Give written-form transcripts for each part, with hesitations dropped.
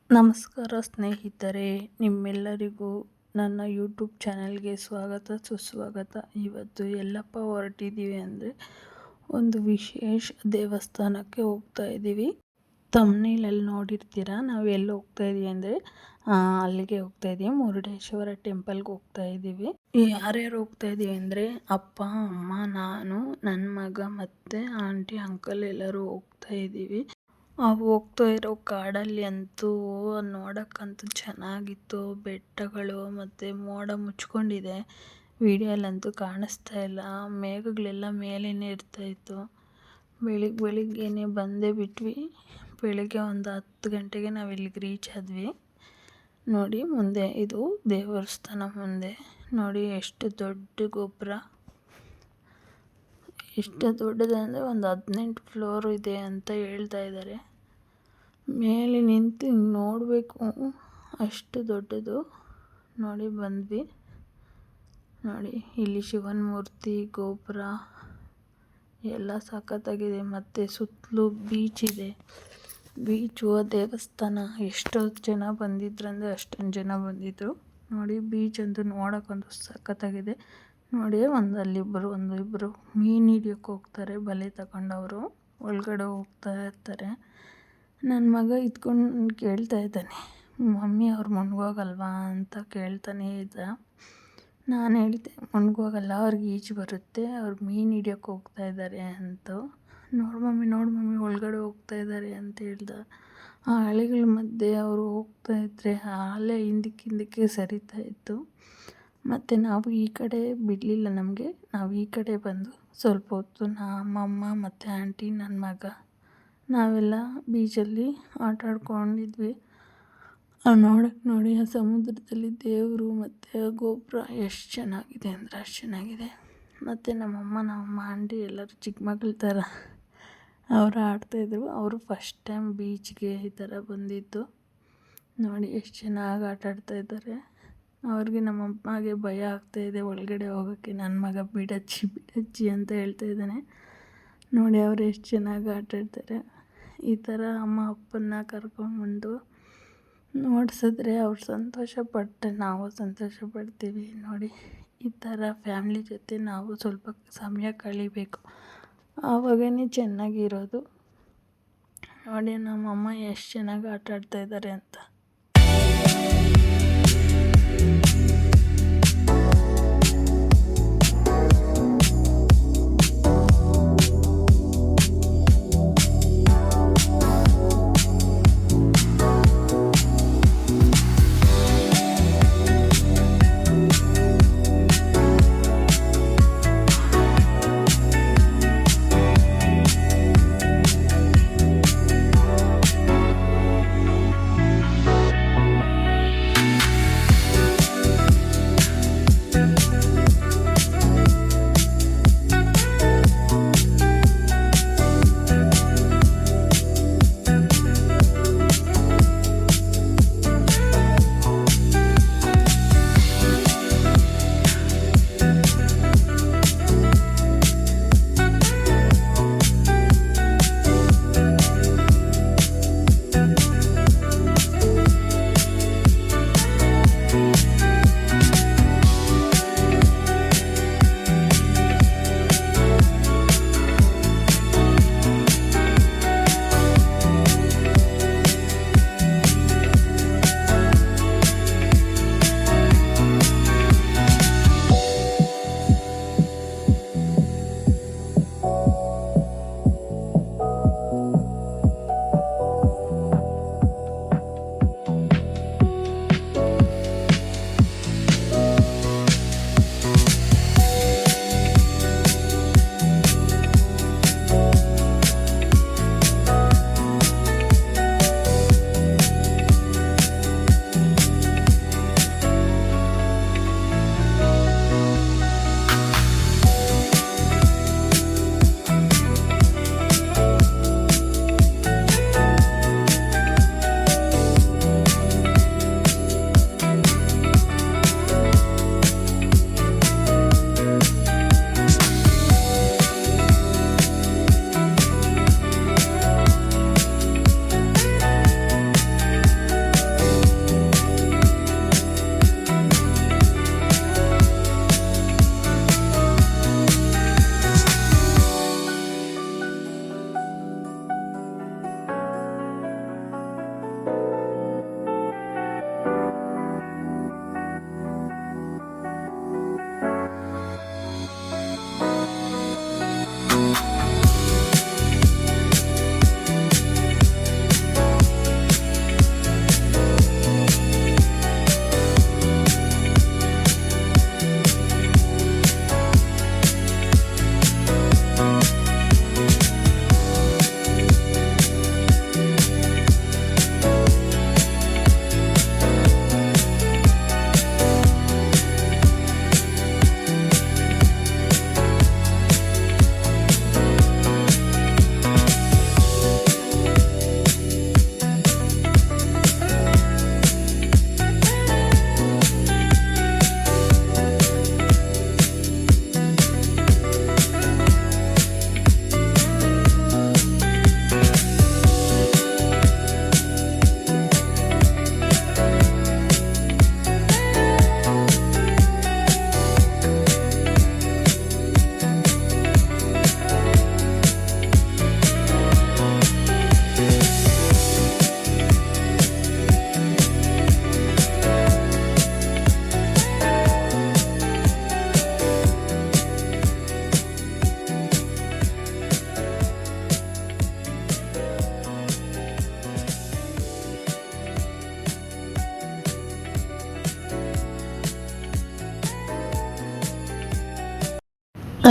ನಮಸ್ಕಾರ ಸ್ನೇಹಿತರೆ, ನಿಮ್ಮೆಲ್ಲರಿಗೂ ನನ್ನ ಯೂಟ್ಯೂಬ್ ಚಾನಲ್ಗೆ ಸ್ವಾಗತ ಸುಸ್ವಾಗತ. ಇವತ್ತು ಎಲ್ಲಪ್ಪ ಹೊರಟಿದ್ದೀವಿ ಅಂದರೆ ಒಂದು ವಿಶೇಷ ದೇವಸ್ಥಾನಕ್ಕೆ ಹೋಗ್ತಾ ಇದ್ದೀವಿ. ತಮ್ನೇಲಲ್ಲಿ ನೋಡಿರ್ತೀರ ನಾವು ಎಲ್ಲಿ ಹೋಗ್ತಾ ಇದ್ದೀವಿ ಅಂದರೆ ಅಲ್ಲಿಗೆ ಹೋಗ್ತಾ ಇದ್ದೀವಿ. ಮುರುಡೇಶ್ವರ ಟೆಂಪಲ್ಗೆ ಹೋಗ್ತಾ ಇದ್ದೀವಿ. ಯಾರ್ಯಾರು ಹೋಗ್ತಾ ಇದ್ದೀವಿ ಅಂದರೆ ಅಪ್ಪ, ಅಮ್ಮ, ನಾನು, ನನ್ನ ಮಗ ಮತ್ತು ಆಂಟಿ ಅಂಕಲ್ ಎಲ್ಲರೂ ಹೋಗ್ತಾ ಇದ್ದೀವಿ. ಹೋಗ್ತಾ ಇರೋ ಕಾಡಲ್ಲಿ ಅಂತೂ ನೋಡೋಕ್ಕಂತೂ ಚೆನ್ನಾಗಿತ್ತು. ಬೆಟ್ಟಗಳು ಮತ್ತು ಮೋಡ ಮುಚ್ಕೊಂಡಿದೆ. ವಿಡಿಯೋಲ್ಲಂತೂ ಕಾಣಿಸ್ತಾ ಇಲ್ಲ. ಮೇಘಗಳೆಲ್ಲ ಮೇಲೇನೆ ಇರ್ತಾಯಿತ್ತು. ಬೆಳಿಗ್ಗೆನೆ ಬಂದೇ ಬಿಟ್ವಿ. ಬೆಳಿಗ್ಗೆ ಒಂದು 10 ಗಂಟೆಗೆ ನಾವು ಇಲ್ಲಿಗೆ ರೀಚ್ ಆದ್ವಿ. ನೋಡಿ ಮುಂದೆ ಇದು ದೇವಸ್ಥಾನ. ಮುಂದೆ ನೋಡಿ ಎಷ್ಟು ದೊಡ್ಡ ಗೋಪುರ, ಎಷ್ಟು ದೊಡ್ಡದಂದರೆ ಒಂದು 18 ಫ್ಲೋರ್ ಇದೆ ಅಂತ ಹೇಳ್ತಾ ಇದ್ದಾರೆ. ಮೇಲೆ ನಿಂತು ನೋಡಬೇಕು, ಅಷ್ಟು ದೊಡ್ಡದು. ನೋಡಿ ಬಂದ್ವಿ. ನೋಡಿ ಇಲ್ಲಿ ಶಿವನ ಮೂರ್ತಿ, ಗೋಪುರ ಎಲ್ಲ ಸಖತ್ತಾಗಿದೆ. ಮತ್ತು ಸುತ್ತಲೂ ಬೀಚ್ ಇದೆ. ಬೀಚು, ದೇವಸ್ಥಾನ ಎಷ್ಟು ಜನ ಬಂದಿದ್ರಂದರೆ ಅಷ್ಟೊಂದು ಜನ ಬಂದಿದ್ದರು. ನೋಡಿ ಬೀಚ್ ಅಂತೂ ನೋಡೋಕ್ಕಂತೂ ಸಖತ್ತಾಗಿದೆ. ನೋಡಿ ಒಂದು ಇಬ್ಬರು ಮೀನು ಹಿಡಿಯೋಕ್ಕೆ ಹೋಗ್ತಾರೆ, ಬಲೆ ತಗೊಂಡವರು ಒಳಗಡೆ ಹೋಗ್ತಾ ಇರ್ತಾರೆ. ನನ್ನ ಮಗ ಇದ್ಕೊಂಡು ಕೇಳ್ತಾ ಇದ್ದಾನೆ, ಮಮ್ಮಿ ಅವ್ರು ಮುಳುಗೋಗಲ್ವಾ ಅಂತ ಕೇಳ್ತಾನೆ ಇದ್ದ. ನಾನು ಹೇಳಿದೆ ಮುಳುಗೋಗಲ್ಲ, ಅವ್ರಿಗೆ ಈಜು ಬರುತ್ತೆ, ಅವ್ರು ಮೀನು ಹಿಡಿಯೋಕ್ಕೆ ಹೋಗ್ತಾ ಇದ್ದಾರೆ ಅಂತ. ನೋಡು ಮಮ್ಮಿ ಒಳಗಡೆ ಹೋಗ್ತಾ ಇದ್ದಾರೆ ಅಂತ ಹೇಳ್ದ. ಆ ಅಲೆಗಳ ಮಧ್ಯೆ ಅವರು ಹೋಗ್ತಾ ಇದ್ದರೆ ಆ ಅಲೆ ಹಿಂದಕ್ಕೆ ಸರಿತಾ ಇತ್ತು. ಮತ್ತು ನಾವು ಈ ಕಡೆ ಬಿಡಲಿಲ್ಲ ನಮಗೆ. ನಾವು ಈ ಕಡೆ ಬಂದು ಸ್ವಲ್ಪ ಹೊತ್ತು ನಮ್ಮಮ್ಮ ಮತ್ತು ಆಂಟಿ, ನನ್ನ ಮಗ ನಾವೆಲ್ಲ ಬೀಚಲ್ಲಿ ಆಟ ಆಡ್ಕೊಂಡಿದ್ವಿ. ನೋಡಿ ಆ ಸಮುದ್ರದಲ್ಲಿ ದೇವರು ಮತ್ತು ಗೋಪುರ ಎಷ್ಟು ಚೆನ್ನಾಗಿದೆ ಅಂದರೆ ಅಷ್ಟು ಚೆನ್ನಾಗಿದೆ. ಮತ್ತು ನಮ್ಮಮ್ಮ ಆಂಟಿ ಎಲ್ಲರೂ ಚಿಕ್ಕ ಮಕ್ಕಳ ಥರ ಅವರು ಆಡ್ತಾಯಿದ್ರು. ಅವರು ಫಸ್ಟ್ ಟೈಮ್ ಬೀಚ್ಗೆ ಈ ಥರ ಬಂದಿದ್ದು. ನೋಡಿ ಎಷ್ಟು ಚೆನ್ನಾಗಿ ಆಟ ಆಡ್ತಾಯಿದ್ದಾರೆ. ಅವ್ರಿಗೆ ನಮ್ಮಮ್ಮಗೆ ಭಯ ಆಗ್ತಾಯಿದೆ ಒಳಗಡೆ ಹೋಗೋಕ್ಕೆ. ನನ್ನ ಮಗ ಬಿಡಜ್ಜಿ ಅಂತ ಹೇಳ್ತಾ ಇದ್ದಾನೆ. ನೋಡಿ ಅವ್ರು ಎಷ್ಟು ಚೆನ್ನಾಗಿ ಆಟ ಆಡ್ತಾರೆ. ಈ ಥರ ಅಮ್ಮ ಅಪ್ಪನ್ನ ಕರ್ಕೊಂಡ್ಬಂದು ನೋಡಿಸಿದ್ರೆ ಅವ್ರು ಸಂತೋಷಪಟ್ಟರೆ ನಾವು ಸಂತೋಷ ಪಡ್ತೀವಿ. ನೋಡಿ ಈ ಥರ ಫ್ಯಾಮ್ಲಿ ಜೊತೆ ನಾವು ಸ್ವಲ್ಪ ಸಮಯ ಕಳಿಬೇಕು, ಆವಾಗೇ ಚೆನ್ನಾಗಿರೋದು. ನೋಡಿ ನಮ್ಮಮ್ಮ ಎಷ್ಟು ಚೆನ್ನಾಗಿ ಆಟ ಆಡ್ತಾಯಿದ್ದಾರೆ ಅಂತ.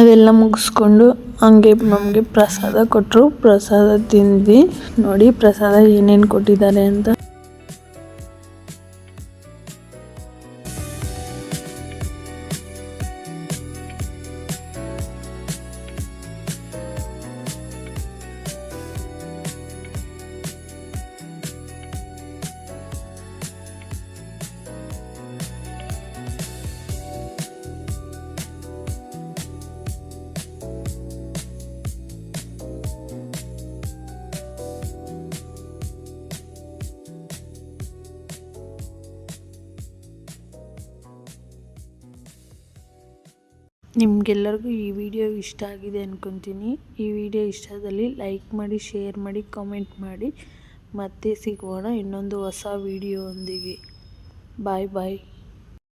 ಅದೆಲ್ಲ ಮುಗಿಸ್ಕೊಂಡು ಹಂಗೆ ನಮಗೆ ಪ್ರಸಾದ ಕೊಟ್ಟರು. ಪ್ರಸಾದ ತಿಂದ್ವಿ. ನೋಡಿ ಪ್ರಸಾದ ಏನೇನು ಕೊಟ್ಟಿದ್ದಾರೆ ಅಂತ. ನಿಮಗೆಲ್ಲರಿಗೂ ಈ ವಿಡಿಯೋ ಇಷ್ಟ ಆಗಿದೆ ಅಂದ್ಕೊತೀನಿ. ಈ ವಿಡಿಯೋ ಇಷ್ಟದಲ್ಲಿ ಲೈಕ್ ಮಾಡಿ, ಶೇರ್ ಮಾಡಿ, ಕಾಮೆಂಟ್ ಮಾಡಿ. ಮತ್ತೆ ಸಿಗೋಣ ಇನ್ನೊಂದು ಹೊಸ ವಿಡಿಯೋ ಒಂದಿಗೆ. ಬಾಯ್ ಬಾಯ್.